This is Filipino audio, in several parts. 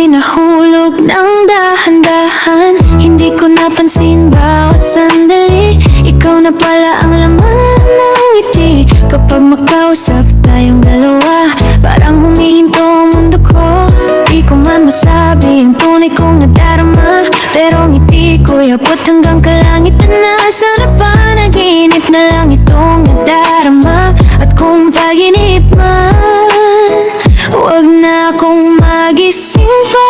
ako'y nahulog ng dahan-dahan. Hindi ko napansin bawat sandali, ikaw na pala ang laman ng ngiti. Kapag makausap tayong dalawa, parang humihinto ang mundo ko. Di ko man masabi ang tunay kong nadarama, pero ngiti ko'y abot hanggang kalangitan na. Sana panaginip na lang itong nadarama, at kung paginip man, huwag na akong magising pa.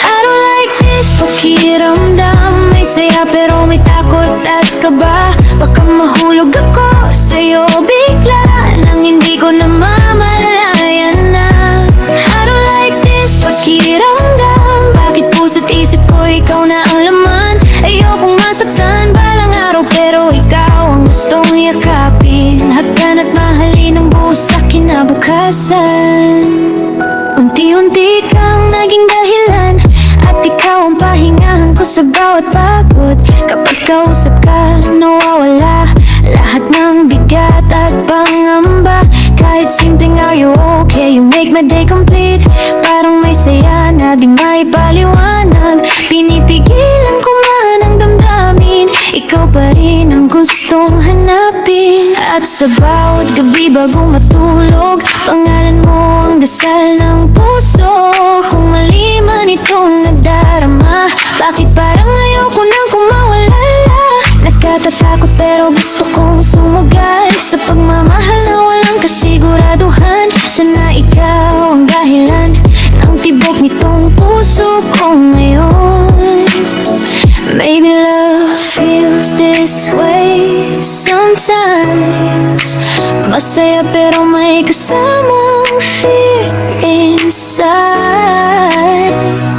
I don't like this pakiramdam, may saya pero may takot at kaba. Baka mahulog ako sa'yo bigla nang hindi ko namamalayan na. I don't like this pakiramdam, bakit puso't isip ko ikaw na ang laman. Ayokong masaktan balang araw, pero ikaw ang gustong yakapin. Hagkan at mahalin ang buhos sa kinabukasan. Unti-unti kang naging dahilan, at ikaw ang pahingahan ko sa bawat pagod. Kapag kausap ka, nawawala lahat ng bigat at pangamba. Kahit simpleng are you okay, you make my day complete. Parang may saya na di maipaliwanag, pinipigilan ko man ang damdamin. Ikaw pa rin ang gustong hanapin, at sa bawat gabi bago matulog, pangalan mo ang dasal ng puso. Kung mali man itong nadarama, bakit parang ayoko nang kumawala? Nakatatakot pero gusto kong sumugal sa pagmamahal na walang kasiguraduhan. Sana ikaw ang dahilan ng tibok nitong puso ko ngayon. Maybe love feels this way sometimes, masaya pero may kasamang fear inside.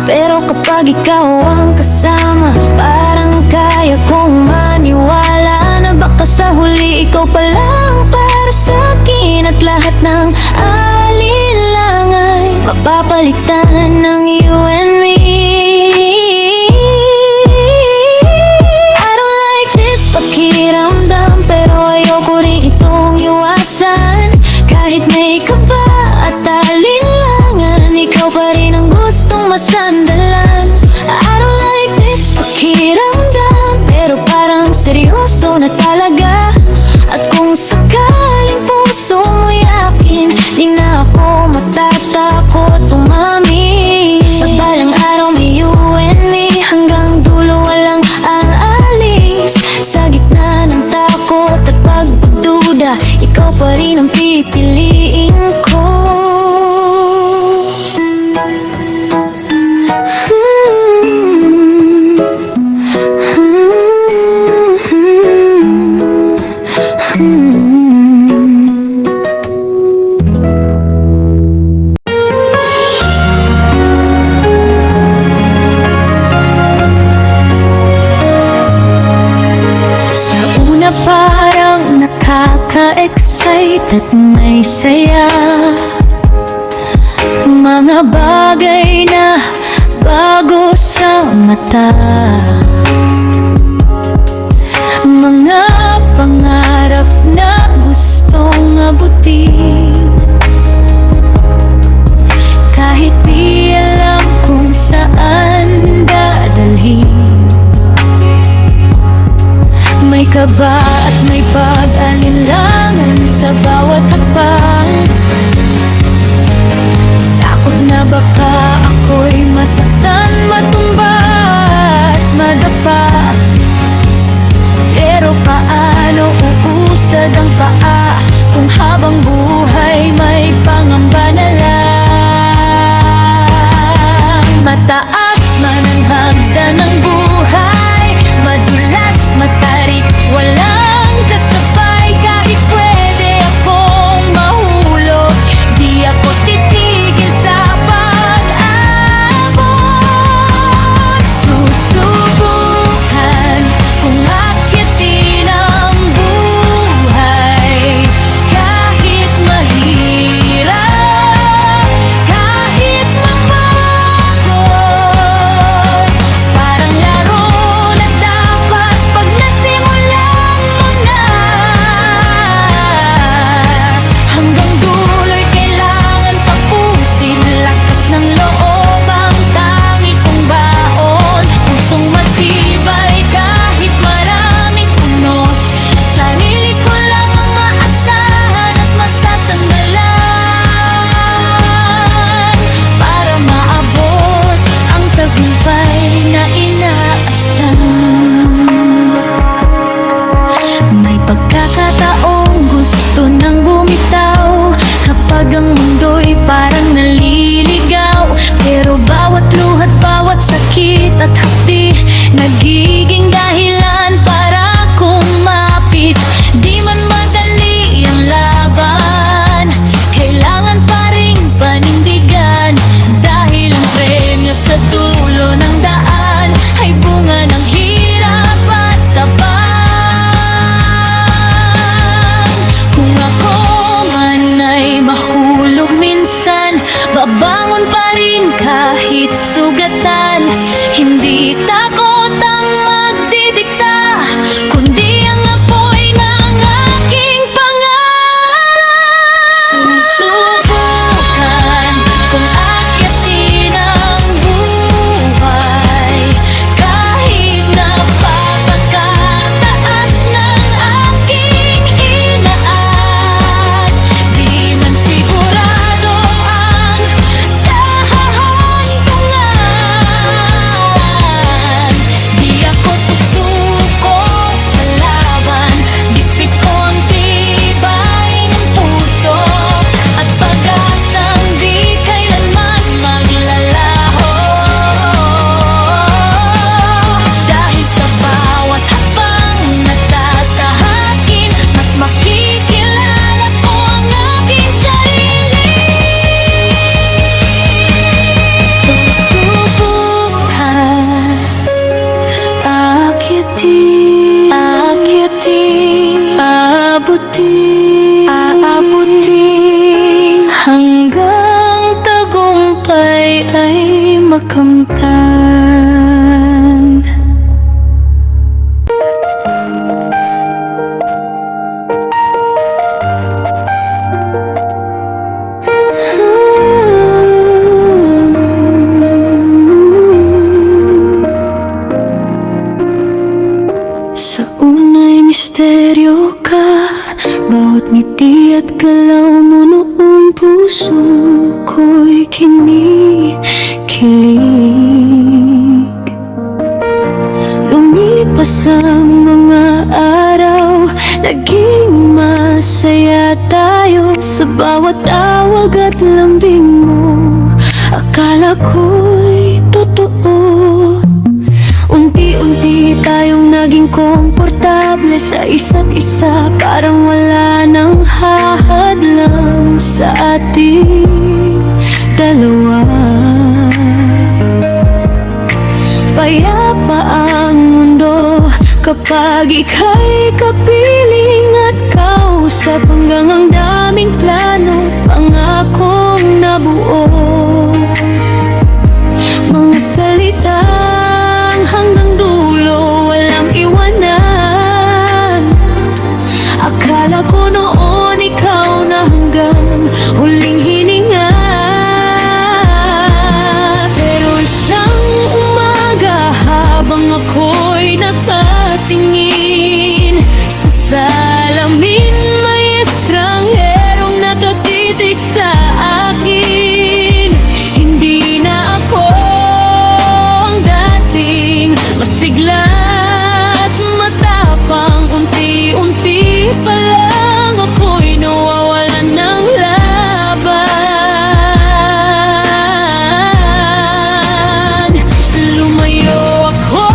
Pero kapag ikaw ang kasama, parang kaya kong maniwala na baka sa huli ikaw pa lang para sa'kin, at lahat ng alinlang ay mapapalitan ng you and me. I don't like this pakiramdam, pero ayoko rin itong iwasan. Kahit may kaba at alinlangan, ikaw pa rin ang gustong masandalan. I don't like this pakiramdam, pero parang seryoso na talaga. At kung sakaling puso mo yakin, di na ako matatakot umamin. Pagbalang araw may you and me, hanggang dulo walang aalis. Sa gitna ng takot at pagdududa, ikaw pa rin ang pipiliin ko. Parang nakaka-excite at may saya, mga bagay na bago sa mata, mga pangarap na gustong abutin. Kahit di alam kung saan dadalhin, may kaba at may pag-alinlangan sa bawat hakbang. Takot na baka ako'y masaktan, matumba at madapa. Pero paano uusad ang paa kung habang buhay sakit at hapdi, nagiging dahilan para kumapit. Di man madali ang laban, kailangan pa ring panindigan. Dahil ang premyo sa dulo ng daan ay bunga ng hirap at tabang. Kung ako man ay mahulog minsan, babangon pa rin kahit sugatan. Hindi takot ang magdidikta, kundi ang apoy ng aking pangarap. Susubukan kung akyatin ang buhay, kahit napapagkataas ng aking inaan. Di man sigurado ang kahahantungan, di ako susuko sa laban. Dipit ko ang tibay ng puso at pag-asang di kailanman maglalaho. Dahil sa bawat hakbang na tatahakin, mas makikilala ko ang aking sarili. Susubukan akyatin, aabutin hanggang tagumpay ay makamtan. Sa unay misteryo ka, bawat ngiti at galaw mo noong puso ko'y kinikilig. Lumipas ang mga araw, naging masaya tayo. Sa bawat tawag at lambing mo, akala ko'y totoo. Unti-unti tayong naging komportable sa isa't isa, parang wala nang hahadlang sa ating dalawa. Payapa ang mundo kapag ika'y kapiling at kausap, hanggang ang daming plano, pangakong nabuo. Mga salitang hanggang dulo walang iwanan. Akala ko noon ikaw na hanggang huling hininga, pero isang umaga habang ako'y nakatingin sa salamin, may estrangherong nakatitig sa akin. Hindi na ako ang dating masigla at matapang. Unti-unti pa lang ako'y nawawalan ng laban. Lumayo ako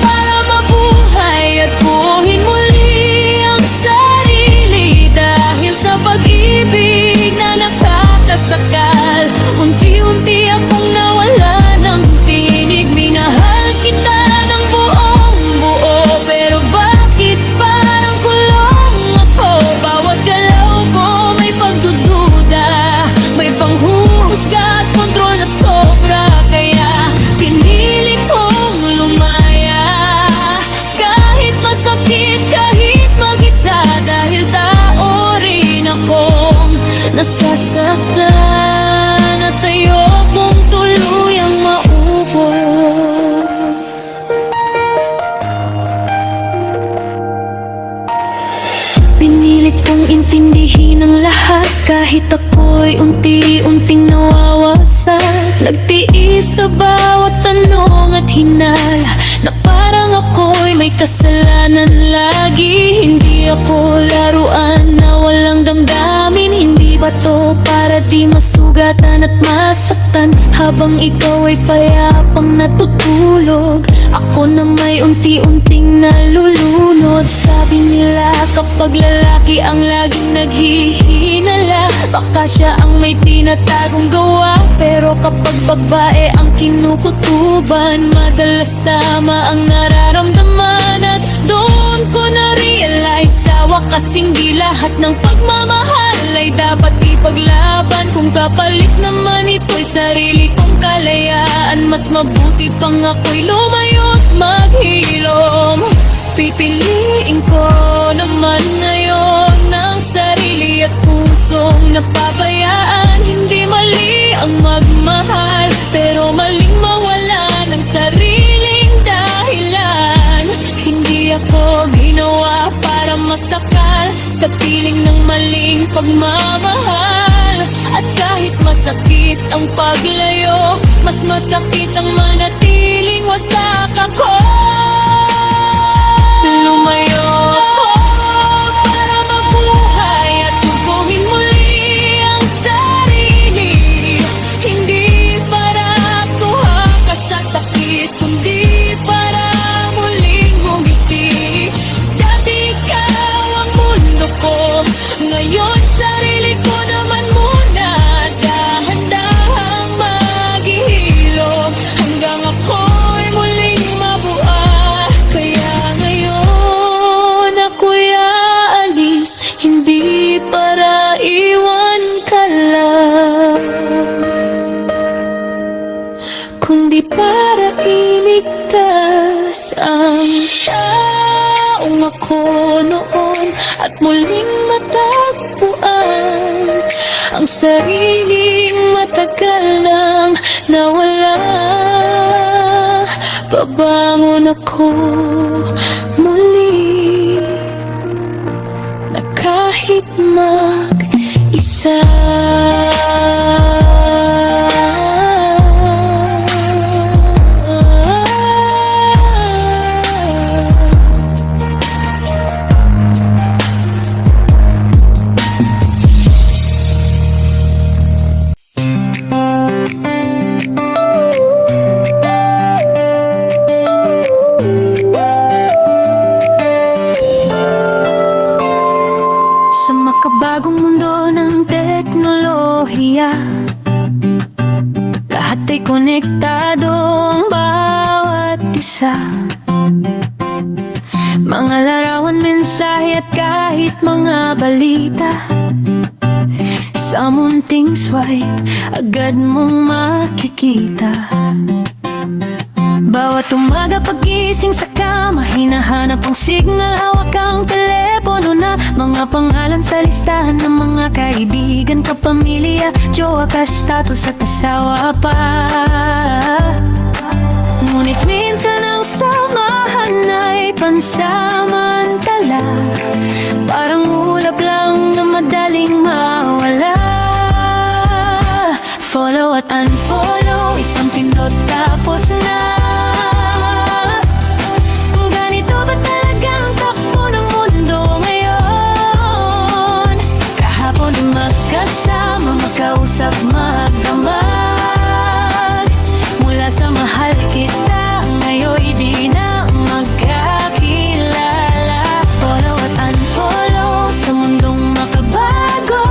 para mabuhay at buuin muli ang sarili, dahil sa pag-ibig na nakakasakal. Unti-unti akong nawala ng tinig, minahal kita ng buong buo, pero bakit parang kulong ako? Bawat galaw ko may pagdududa, may panghuhusga at kontrol na sobra, kaya pinili kong lumaya. Kahit masakit, kahit mag-isa, dahil tao rin akong nasasaktan at ayokong tuluyang maubos. Pinilit kong intindihin ang lahat, kahit ako'y unti-unting nawawasak. Nagtiis sa bawat tanong at hinala, na parang ako'y may kasalanan lagi. Hindi ako laruan na walang damdamin, hindi ba bato para di masugatan at masaktan. Habang ikaw ay payapang natutulog, ako na may unti-unting nalulunod. Sabi nila kapag lalaki ang laging naghihinala, baka siya ang may tinatagong gawa. Pero kapag babae ang kinukutuban, madalas tama ang nararamdaman. At doon ko na-realize sa wakas hindi lahat ng pagmamahal ay dapat ipaglaban. Kung kapalit naman ito'y sarili kong kalayaan, mas mabuti pang ako'y lumayo't maghilom. Pipiliin ko naman ngayon ng sarili at pusong napabayaan. Hindi mali ang magmahal, pero maling mawala ng sariling dahilan. Hindi ako ginawa para masakal sa piling ng maling pagmamahal. At kahit masakit ang paglayo, mas masakit ang manatiling wasak ako. Lumayo ako para mabuhay at tubuhin muli ang sarili. Hindi para kuha ka sa sakit, kundi para muling bumiti. Dati ikaw ang mundo ko, ngayon sarili ko naman muna. Dahan-dahang maghihilom hanggang ako'y muling mabuhay. Kaya ngayon ako'y aalis, hindi para iwan ka lang, kundi para iligtas ang taong ako noon at muling matagpuan ang sariling matagal nang nawala. Babangon ako muli na kahit mag-isa. Sa makabagong mundo ng teknolohiya, lahat ay konektado ang bawat isa. Mga larawan, mensahe at kahit mga balita, sa munting swipe agad mong makikita. Bawat umaga pagising sa kama, hinahanap ang signal, hawak ang telepono na. Mga pangalan sa listahan ng mga kaibigan, kapamilya, jowa ka, status at asawa pa. Ngunit minsan ang samahan ay pansamantala, parang ulap lang na madaling mawala. Follow at unfollow, isang pindot tapos na. Ganito ba talaga ang takbo ng mundo ngayon? Kahapon ay magkasama, magkausap, magdamag. Mula sa mahal kita, ngayon di na magkakilala. Follow at unfollow sa mundong makabago.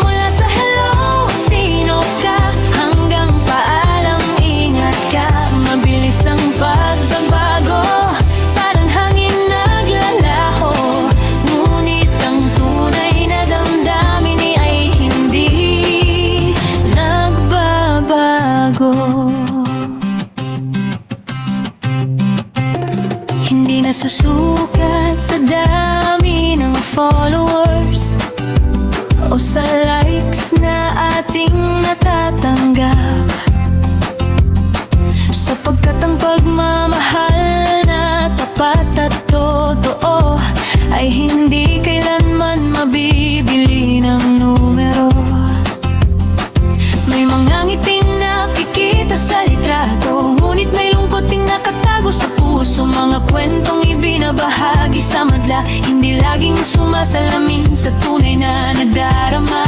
Mula sa hello, sino ka, hanggang paalam, ingat ka. Mabilis ang pagbabago, parang hangin naglalaho. Ngunit ang tunay na damdamin ay hindi nagbabago. Hindi nasusukat sa dami ng followers o sa likes na ating natatanggap, sapagkat ang pagmamahal na tapat at totoo ay hindi kailanman mabibili ng numero. May mga ngiting nakikita sa litrato, ngunit may lungkot ding nakatago sa puso. Mga kwentong ibinabahagi sa madla, hindi laging sumasalamin sa tunay na nadarama.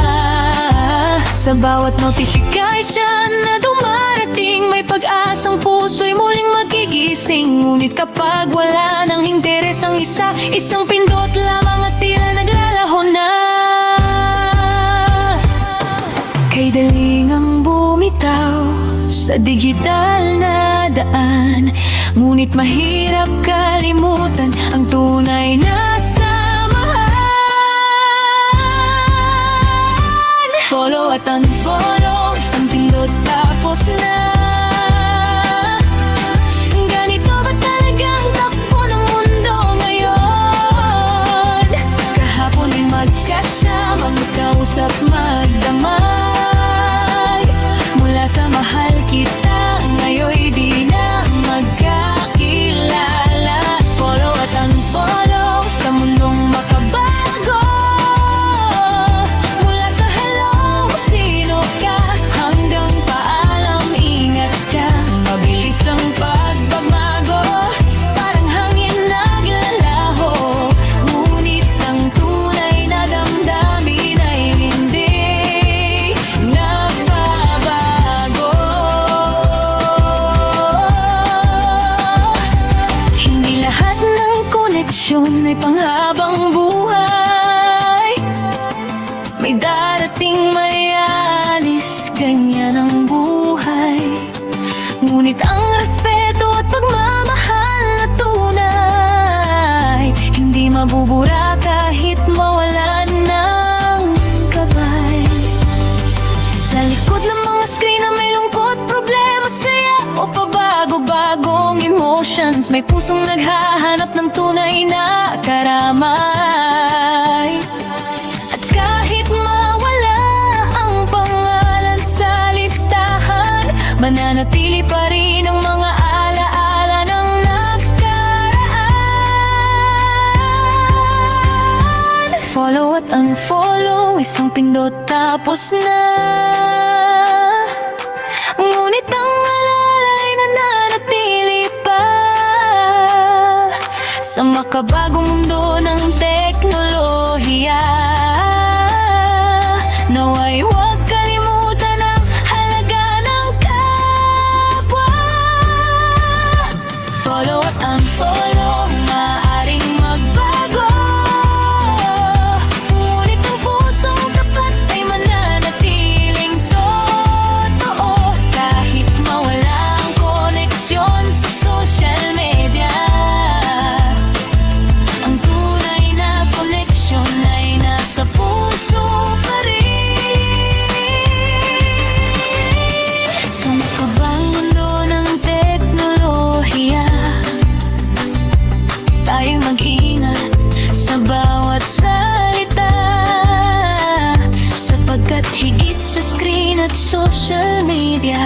Sa bawat notification na dumarating, may pag-asang puso'y muling magigising. Ngunit kapag wala nang interes ang isa, isang pindot lamang at tila naglalaho na. Kay daling ang bumitaw sa digital na daan, ngunit mahirap kalimutan ang tunay na samahan. Follow at unfollow, isang pindot tapos na. Ganito ba talagang takbo ng mundo ngayon? Kahapon ay magkasama, magkausap, magdamay. Mula sa mahal kita, ngayon di na magkakilala. Follow at unfollow sa mundong makabago. Mula sa hello, sino ka, hanggang paalam, ingat ka. Mabilis ang pagbabago, parang hangin naglalaho. Ngunit ang tunay na damdamin ay hindi nagbabago. Hindi lahat ng koneksyon ay panghabang buhay. May darating, may alis, ganyan ang buhay. Ngunit ang respeto at pagmamahal na tunay, hindi mabubura kahit mawalan ng gabay. Sa likod ng mga screen na may lungkot, problema, saya o pabago-bagong emotions, may pusong naghahanap ng tunay na karamay. At kahit mawala ang pangalan sa listahan, mananatili pa rin ang mga alaala ng nakaraan. Follow at unfollow, isang pindot tapos na. Ngunit ang alalay nananatili pa sa makabagong mundo ng teknolohiya. Nawa'y huwag kalimutan ang halaga ng kapwa. Follow at unfollow, maaaring magbago. Ngunit ang pusong tapat ay mananatiling totoo. Kahit mawala ang koneksyon sa social media, ang tunay na koneksyon ay nasa puso pa rin. Sa makabang mundo ng teknolohiya, tayong mag-ingat sa bawat salita, sapagkat higit sa screen at social media,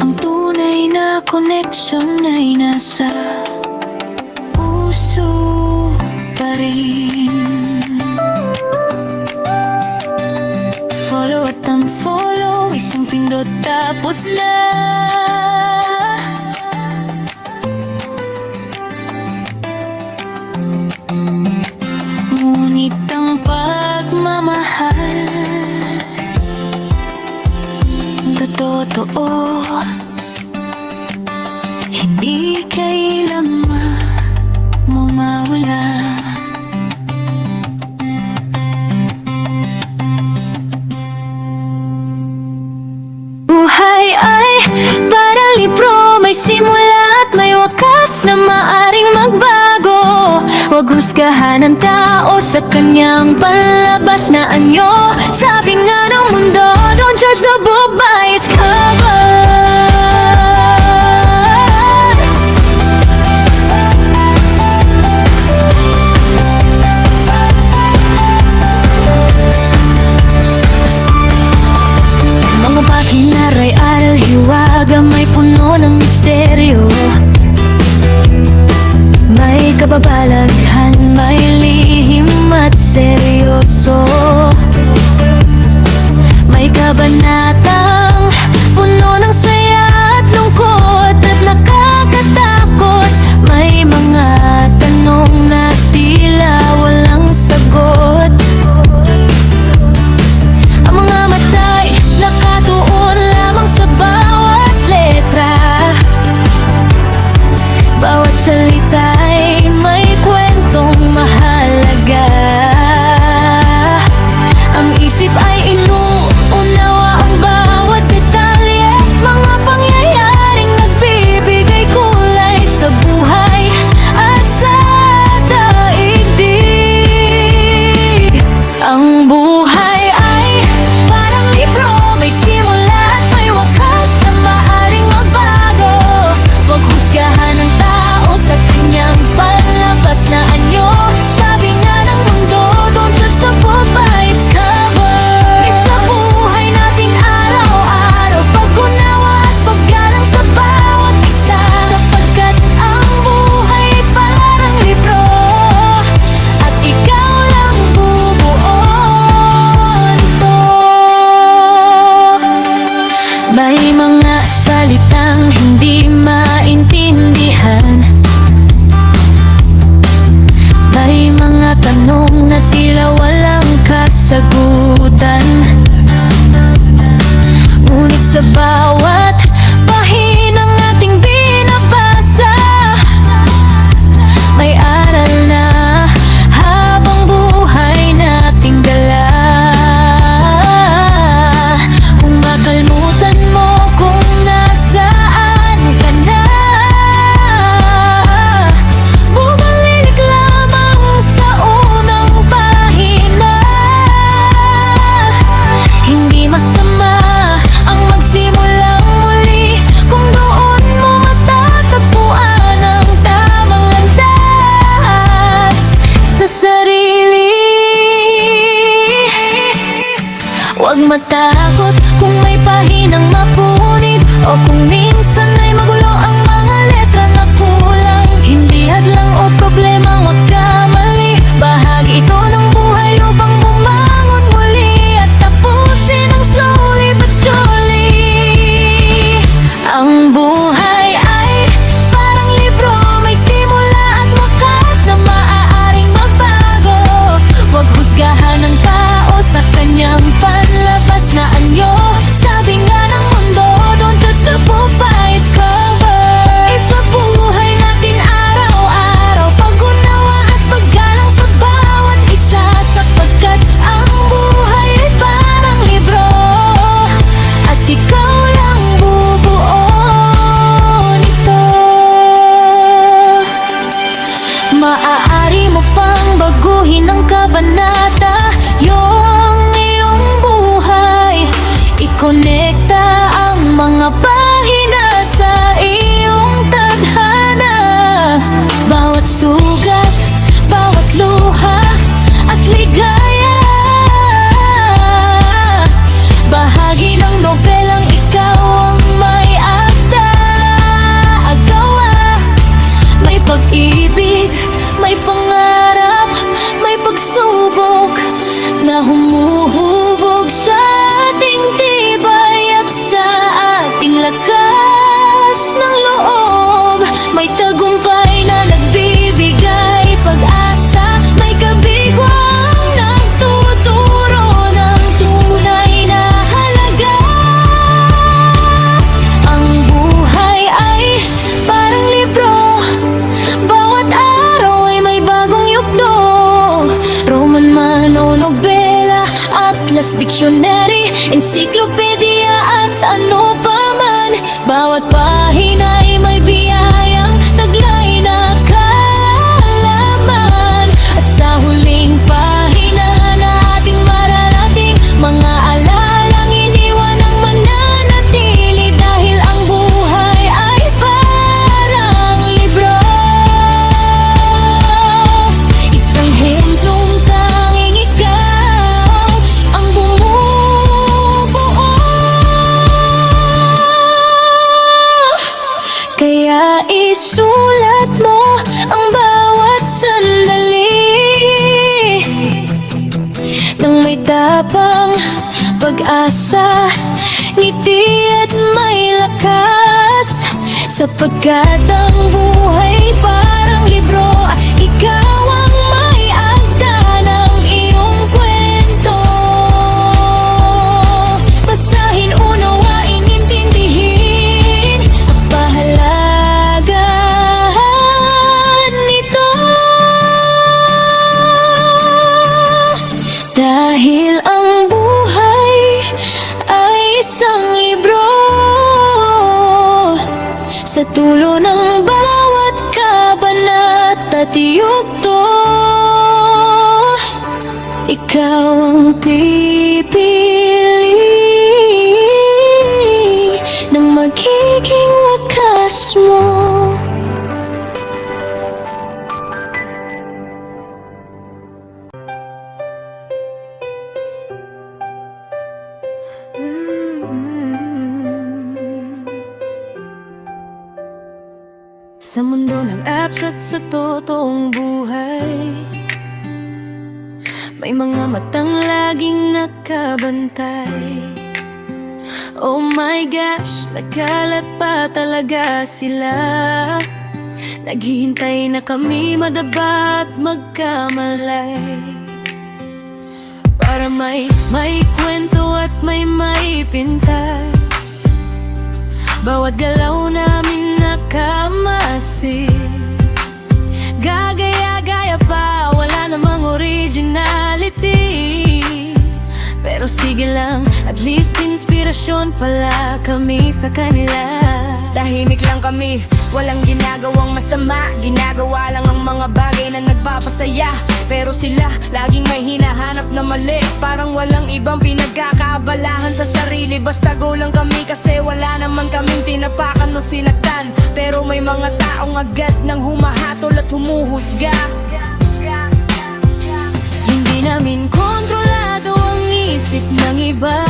ang tunay na connection ay nasa puso pa rin. Follow at unfollow, isang pindot tapos na. Ngunit ang pagmamahal totoo, hindi kailanman mawala. Buhay ay parang libro, may simula at may wakas na maaring magbago. Huwag husgahan ang tao sa kanyang palabas na anyo. Sabi nga ng mundo, don't judge the book by its cover. Mga pagina ay aral hiwaga, may puno ng misteryo. May kababalaghan, may lihim at seryoso. Huwag matakot kung may pahinang mapunit, o kung minsan ay magulo ang mga letra na kulang. Hindi hadlang o problema magkamali, bahagi ito ng buhay upang bumangon muli at tapusin ang slowly but surely. Ang buhay ay parang libro, may simula at wakas na maaaring magbago. Huwag husgahan ng tao sa kanyang panlabas na anyo. Sabi nga ng mundo, don't judge the book by its cover. Isa buhay natin araw-araw, pag-unawa at paggalang sa bawat isa, sapagkat ang buhay ay parang libro at ikaw lang bubuo nito. Maaari mo pang baguhin ang kabanata, yung iyong buhay. I-connecta ang mga pahina sa iyong tadhana. Bawat sugat, bawat luha at ligaya, bahagi ng nobelang ikaw ang may akda. Agawa, may pag-ibig, may pangarap, may pagsubok na humuhubog sa ating tibay at sa ating lakas ng loob. May tagumpay na nagbibigay pag-asa, may kabigwang nagtuturo ng tunay na halaga. Ang buhay ay parang libro, bawat araw ay may bagong yugto. Roman man o nobela, atlas, dictionary, encyclopedia at ano pa man, bawat pahina ay may biyayang taglay na kaalaman. At sa huling pahina na ating mararating, mga alalang iniwan ang mananatili. Dahil ang buhay ay parang libro, isang hemplong tanging ikaw ang bumubuo. Kaya isulat mo ang bawat sandali nang may tapang pag-asa, ngiti at may lakas. Sapagkat ang buhay parang libro, ikaw ang may akda ng iyong kwento. Basahin, unawain, intindihin ang pahalagahan nito. Dahil ang buhay ay isang libro, sa tulo ng bawat kabanata at yugto, ikaw ang pipili ng magiging wakas mo. Sa mundo ng apps at sa totoong buhay, may mga matang laging nakabantay. Oh my gosh, nagkalat pa talaga sila. Naghihintay na kami madaba at magkamalay, para may kwento at may maipintas. Bawat galaw namin nakamasid, gagaya-gaya pa, wala namang originality. Pero sige lang, at least inspirasyon pala kami sa kanila. Tahimik lang kami, walang ginagawang masama, ginagawa lang ang mga bagay na nagpapasaya. Pero sila, laging may hinahanap na mali, parang walang ibang pinagkakaabalahan sa sarili. Basta go lang kami kasi wala naman kaming tinapakan o sinaktan. Pero may mga taong agad nang humahatol at humuhusga. Hindi namin kontrolado ang isip ng iba,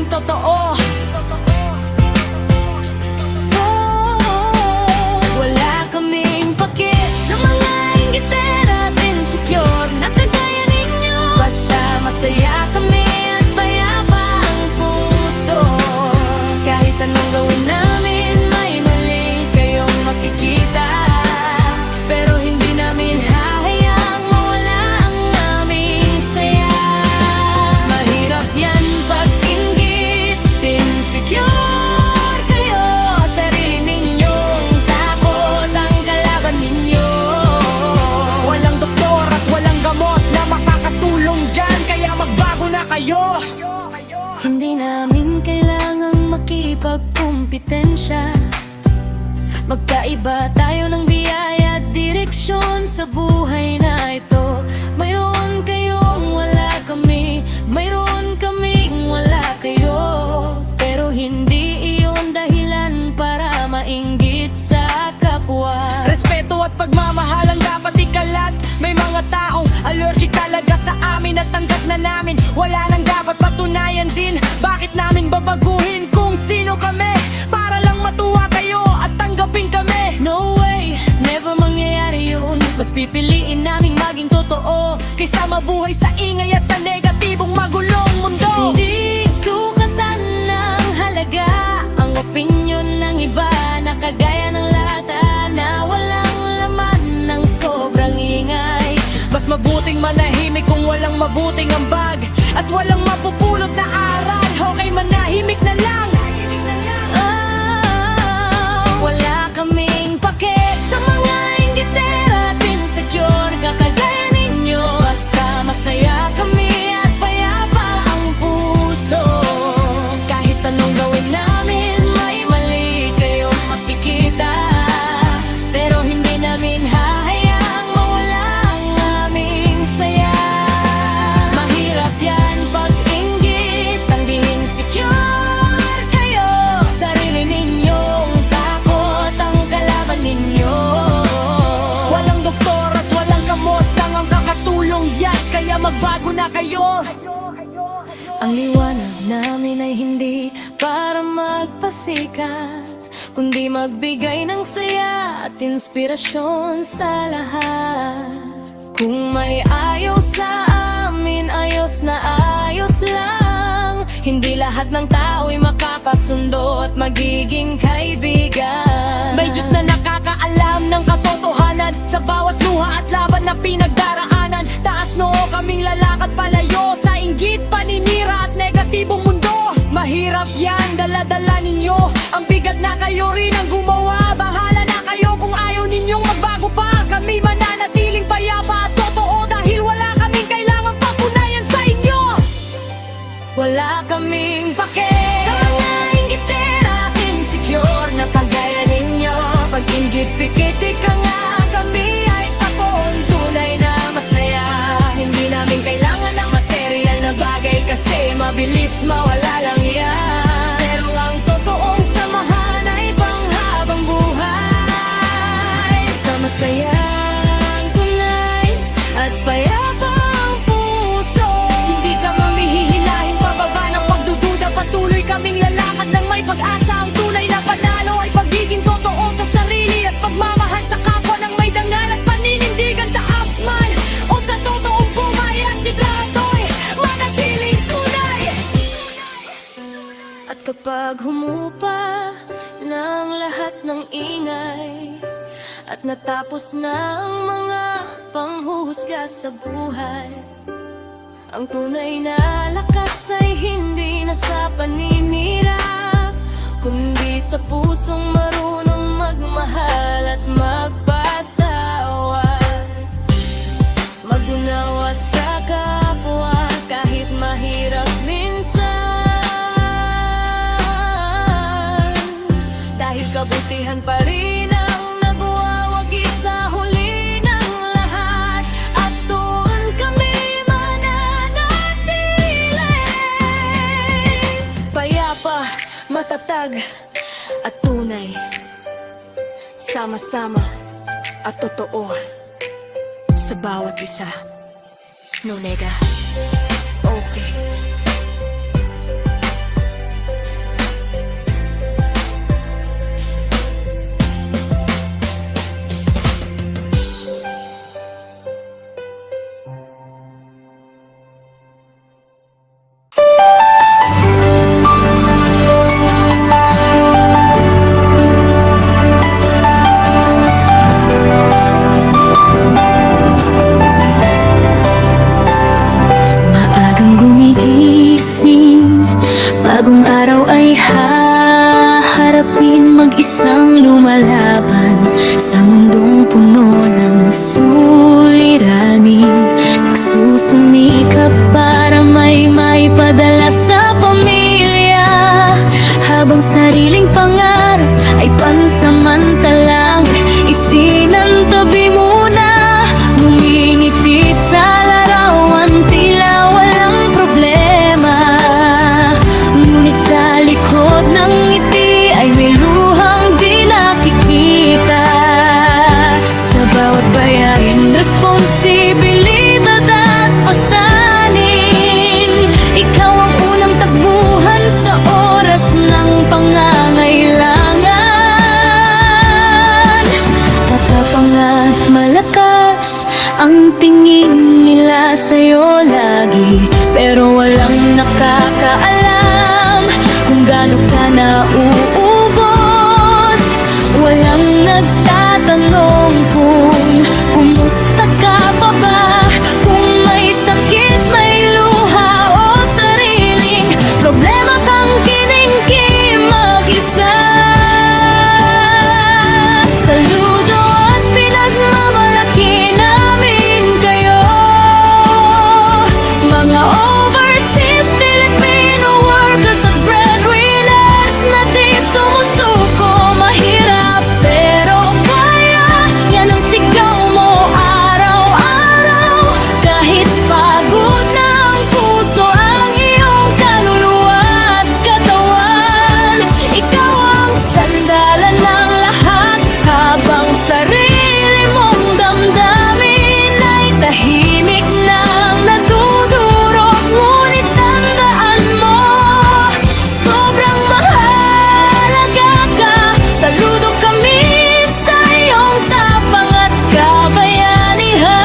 naming totoo. Wala kaming pake sa mga inggitera at insecure na kagaya ninyo. Basta masaya kami at payapa ang puso. Kahit anong gawin namin, may mali kayong makikita. Pero hindi namin hahayang mawala ang aming saya. Mahirap yan pag inggit, insecure kayo. Sarili ninyong takot ang kalaban ninyo. Walang doktor at walang gamot na makakatulong dyan, kaya magbago na kayo. Hindi namin kailangang makipagkumpitensya. Magkaiba tayo ng biyaya at direksyon sa buhay na ito. Mayroon kayong wala kami, mayroon kaming wala kayo. Pero hindi iyon dahilan para mainggit sa kapwa. Respeto at pagmamahal ang dapat ikalat. May mga taong allergic talaga sa amin at tanggap na namin. Wala nang dapat patunayan din. Bakit namin babaguhin kung sino kami? Para lang matuwa kayo at tanggapin kami. No way, never mangyayari yun. Mas pipiliin naming maging totoo kaysa mabuhay sa ingay at sa negatibong magulong mundo. Hindi sukatan ng halaga ang opinyon ng iba na kagaya ng lata na walang laman ng sobrang ingay. Mas mabuting manahimik kung walang mabuting ambag at walang mapupulot na aral. Okay, manahimik na lang. Wala kaming pake sa mga inggitera at insecure kakagaya ninyo. Basta masaya kami at payapa ang puso. Kahit anong gawin namin, may mali kayong makikita. Pero hindi namin hahayang mawala ang aming saya. Mahirap yan pag inggit, ang insecure kayo. Sarili ninyong takot ang kalaban ninyo. Walang doktor at walang gamot lang ang kakatulong yan, kaya magbago na kayo. Ang liwanag namin ay hindi para magpasikat, kundi magbigay ng saya at inspirasyon sa lahat. Kung may ayaw sa amin, ayos na ayos lang. Hindi lahat ng tao'y makakasundo at magiging kaibigan. May Diyos na nakakaalam ng katotohanan sa bawat luha at laban na pinagdaraanan. Taas noo kaming lalakad palayo sa inggit, paninira at negatibong mundo. Mahirap yan, dala-dala ninyo ang bigat na kayo rin ang gumawa. Bahala na kayo kung ayaw ninyong magbago pa. Kami mananatiling payapa at totoo dahil wala kaming kailangang patunayan sa inyo. Wala kaming pake sa mga inggitera at insecure na kagaya ninyo. Pag inggit-pikit ka nga, kami ay taon tunay na masaya. Hindi namin kailangan ng material na bagay kasi mabilis mawala lang yan. Pero ang totoong samahan ay panghabang buhay. Basta masaya ang tunay at payapa ang puso. Hindi ka mamihihilahin pababa ng pagdududa. Patuloy kaming lalakad ng may pag-asa. Ang tunay na panalo ay pagiging totoo sa sarili at pagmamahal sa kapwa ng may dangal at paninindigan sa absman o sa totoong buhay at sigrato'y manatiling tunay. At kapag humupa ng lahat ng ingay at natapos na ang mga panghuhusga sa buhay, ang tunay na lakas ay hindi na sa paninira, kundi sa pusong marunong magmahal at magpatawad. Magunawa sa kapwa kahit mahirap minsan, dahil kabutihan pa rin ang nagwawagi sa huli ng lahat. At doon kami mananatili, payapa, matatag at tunay. Sama-sama at totoo sa bawat isa. No nega. Okay. mag-isang lumalaban sa mundong puno ng suliranin. Nagsusumikap para may maipadala sa pamilya, habang sariling pangarap ay pansamantalang isinantabi muna. Ngumingiti sa larawan, tila walang problema, ngunit sa likod ng ngiti ay may luhang di nakikita. Sa bawat bayarin, responsibilidad at pasanin, ikaw ang unang tagbuhan sa oras ng pangangailangan. Matapang at malakas ang tingin nila sa'yo lagi, pero walang nakakaalam kung gaano ka nauubos. Walang nagtatanong kung kumusta ka pa ba, kung may sakit, may luha o sariling problema kang kiningking mag-isa. Saludo at pinagmamalaki namin kayo, mga overseas Filipino workers at breadwinners na di sumusuko. Mahirap pero kaya, yan ang sigaw mo araw-araw. Kahit pagod na ang puso, ang iyong kaluluwa at katawan, ikaw ang sandalan ng lahat, habang sarili mong damdamin ay tahimik nang naduduro. Ngunit tandaan mo, sobrang mahalaga ka. Saludo kami sa iyong tapang at kabayanihan.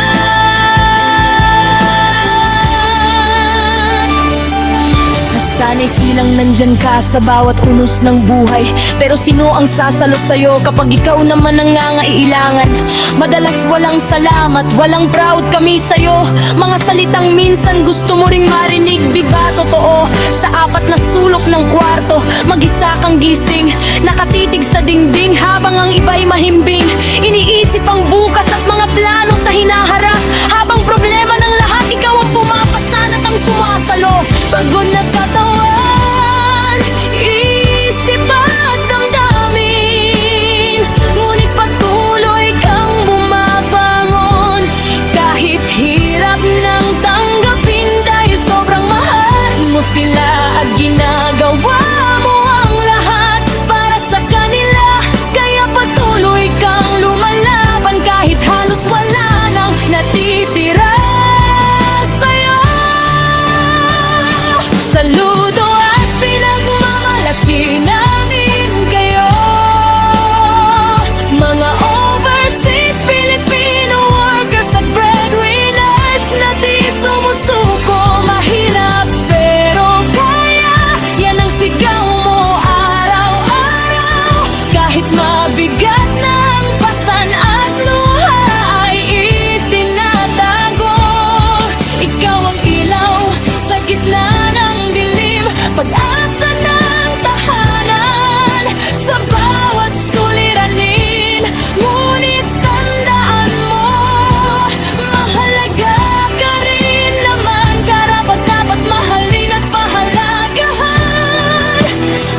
Nasanay silang nandyan ka sa bawat unos ng buhay, pero sino ang sasalo sa'yo kapag ikaw naman ang nangailangan? Madalas walang salamat, walang proud kami sa'yo. Mga salitang minsan gusto mo ring marinig, di ba totoo? Sa apat na sulok ng kwarto, mag-isa kang gising, nakatitig sa dingding habang ang iba'y mahimbing. Iniisip ang bukas at mga plano sa hinaharap, habang problema ng lahat, ikaw ang pumapasan at ang sumasalo. Pagod na katawan, isip at damdamin, ngunit patuloy kang bumabangon. Kahit hirap nang tanggapin, dahil sobrang mahal mo sila at ginagawa mo ang lahat para sa kanila. Kaya patuloy kang lumalaban kahit halos wala nang natitira sa'yo. Saludo at pinagmamalaki namin kayo, mga overseas Filipino workers at breadwinners na di sumusuko. Mahirap pero kaya, yan ang sigaw mo araw-araw. Kahit mabigat na ang pasan at luha ay itinatago, ikaw ang ilaw sa gitna ng dilim, pag-asa ng tahanan sa bawat suliranin. Ngunit tandaan mo, mahalaga ka rin naman, karapat-dapat mahalin at pahalagahan.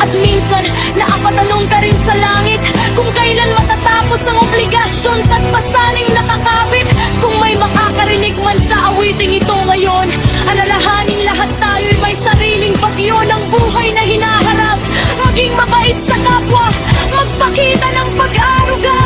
At minsan, naapatanong ka rin sa langit kung kailan matatapos ang obligasyon at pasaning nakakapit. Kung may makakarinig man sa awiting ito ngayon, alalahanin lahat tayo'y may sariling bagyo ng buhay na hinaharap. Maging mabait sa kapwa, magpakita ng pag-aruga.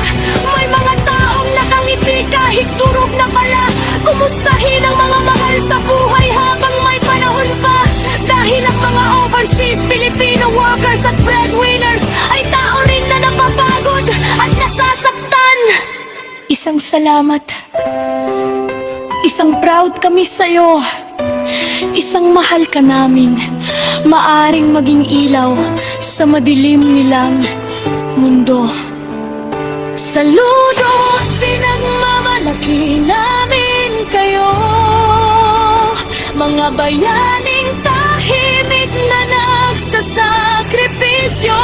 May mga taong nakangiti kahit durog na pala. Kumustahin ang mga mahal sa buhay habang may panahon pa, dahil ang mga overseas Filipino workers at breadwinners ay tao rin na napapagod at nasasaktan. Isang salamat, isang proud kami sa'yo, isang mahal ka namin, maaring maging ilaw sa madilim nilang mundo. Saludo at pinagmamalaki namin kayo, mga bayaning tahimik na nagsasakripisyo.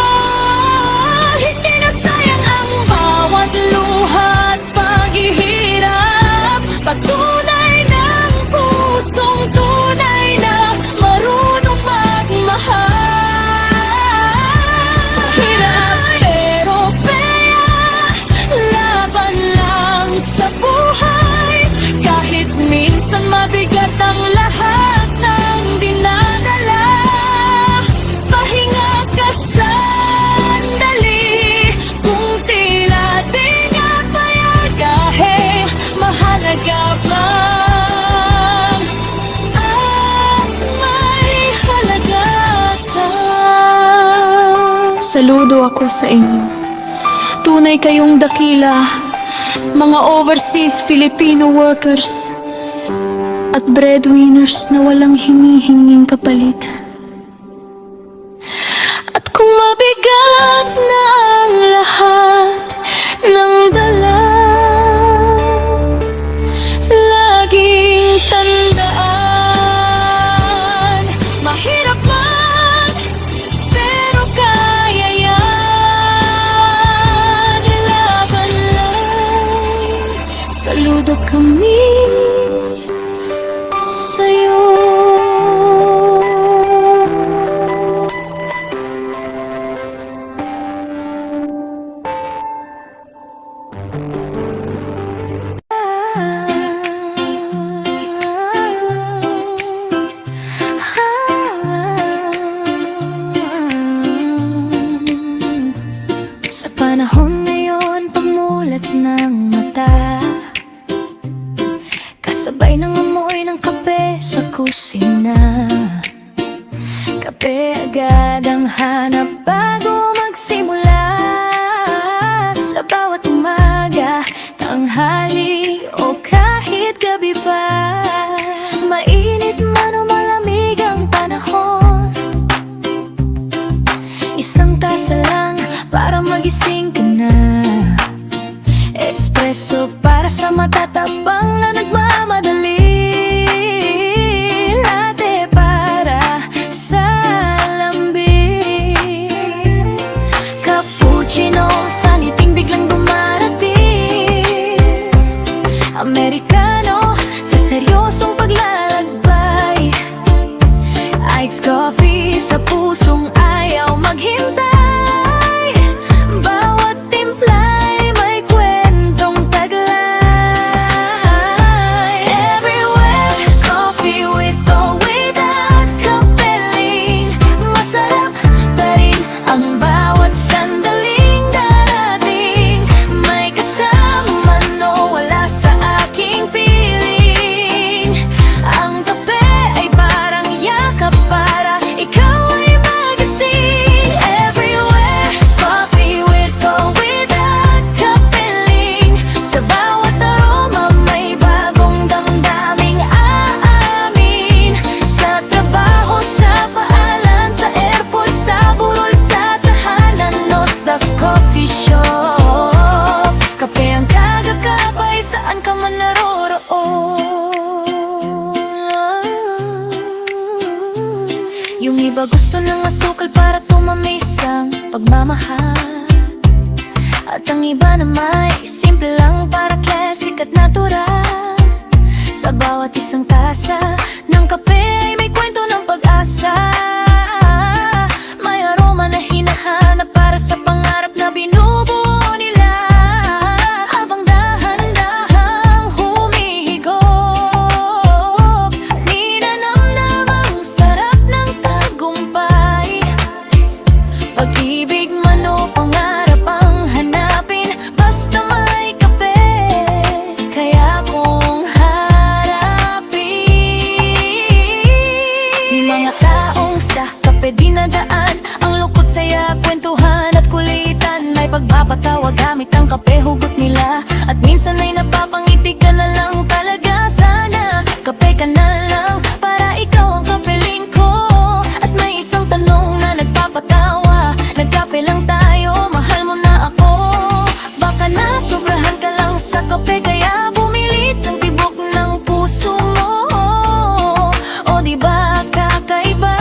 Saludo ako sa inyo. Tunay kayong dakila, mga overseas Filipino workers at breadwinners na walang hinihinging kapalit. At kung mabigat na ang lahat ng dala, laging tandaan, mahirap man, pero kaya yan. Laban lang, saludo kami sa'yo. Sa panahon ngayon, pagmulat ng mata, kasabay ng amoy ng kape sa kusina. Kape agad ang hanap bago magsimula. Sa bawat umaga, tanghali o kahit gabi pa, mainit man o malamig ang panahon, isang tasa lang para magising ka na. Espresso para sa matatapang na nagmamadali. Latte para sa lambing. Cappuccino sa ngiting biglang dumarating. Americano sa seryosong paglalakbay. Iced coffee sa pusong ayaw maghintay. Coffee shop, kape ang kagakapay saan ka man naroroon. Yung iba gusto ng asukal para tumamis ang pagmamahal, at ang iba na may simple lang para classic at natural. Sa bawat isang tasa ng kape ay may kwento ng pag-asa. May aroma na hinahanap para sa pangarap na binubuo nila. Habang dahan-dahang humihigop, ninanamnam ang sarap ng tagumpay. Pag-ibig man o pangarap ang hanapin, basta may kape, kaya kung harapin. May mga taong sa kape dinadaan ang lungkot, saya, kwentuhan at kulitan. May pagpapatawa gamit ang kape, hugot nila. At minsan ay napapangiti ka na lang talaga. Sana kape ka na lang para ikaw ang kapeling ko. At may isang tanong na nagpapatawa, nagkape lang tayo, mahal mo na ako. Baka nasobrahan ka lang sa kape, kaya bumilis ang tibok ng puso mo. O diba kakaiba?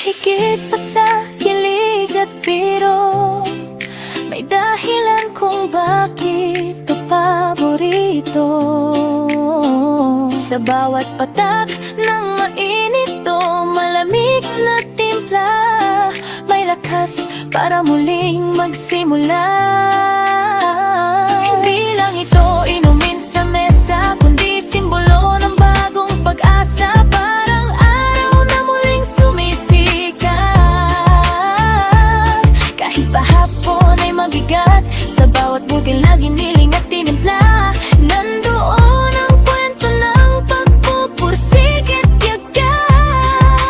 Higit pa sa kilig at biro, may dahilan kung bakit ito paborito. Sa bawat patak ng mainit o malamig na timpla, may lakas para muling magsimula. Hindi lang ito inumin sa mesa, kundi simbolo ng bagong pag-asa. Parang araw na muling sumisikat, kahit pahapon ay mabigat. Sa bawat bugil na giniling at tinimpla, nandoon ang kwento ng pagpupursigit yagat.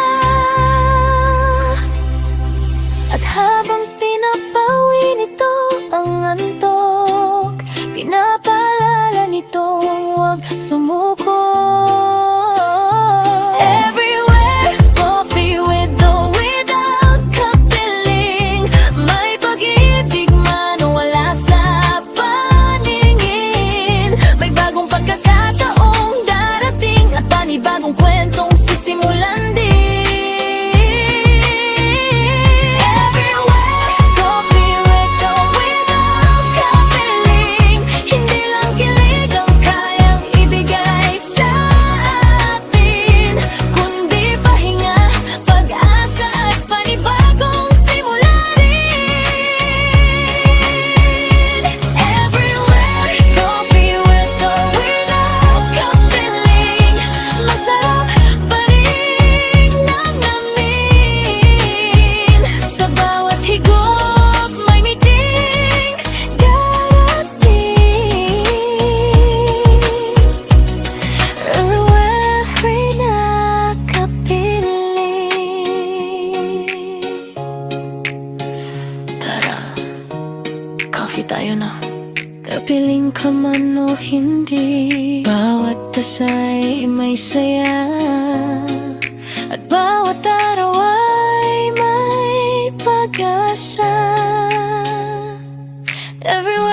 piling ka man o hindi, bawat tasa'y may saya, at bawat araw ay may pag-asa. Everywhere